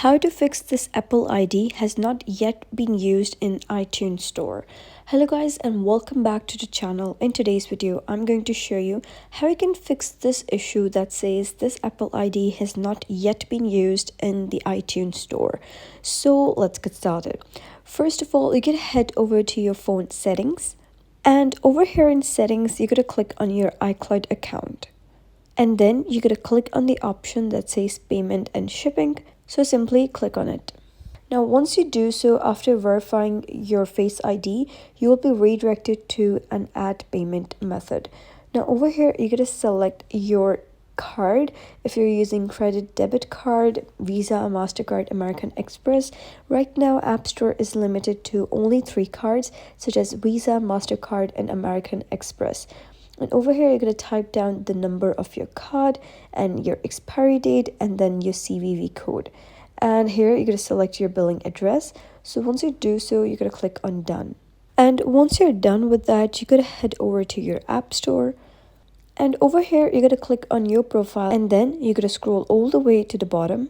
How to fix this Apple ID has not yet been used in iTunes Store. Hello guys and welcome back to the channel. In today's video, I'm going to show you how you can fix this issue that says this Apple ID has not yet been used in the iTunes Store. So let's get started. First of all, you can head over to your phone settings, and over here in settings, you're going to click on your iCloud account. And then you're going to click on the option that says payment and shipping. So simply click on it. Now, once you do so, after verifying your Face ID, you will be redirected to an add payment method. Now, over here, you're going to select your card. If you're using credit, debit card, Visa, MasterCard, American Express. Right now, App Store is limited to only 3 cards, such as Visa, MasterCard, and American Express. And over here, you're going to type down the number of your card and your expiry date and then your CVV code. And here, you're going to select your billing address. So once you do so, you're going to click on Done. And once you're done with that, you're going to head over to your App Store. And over here, you're going to click on your profile. And then you're going to scroll all the way to the bottom.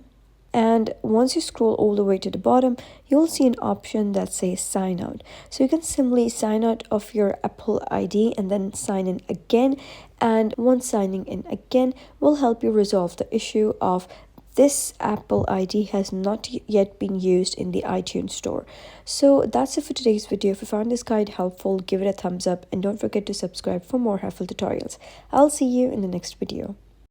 And once you scroll all the way to the bottom, you'll see an option that says sign out. So you can simply sign out of your Apple ID and then sign in again. And once signing in again will help you resolve the issue of this Apple ID has not yet been used in the iTunes Store. So that's it for today's video. If you found this guide helpful, give it a thumbs up and don't forget to subscribe for more helpful tutorials. I'll see you in the next video.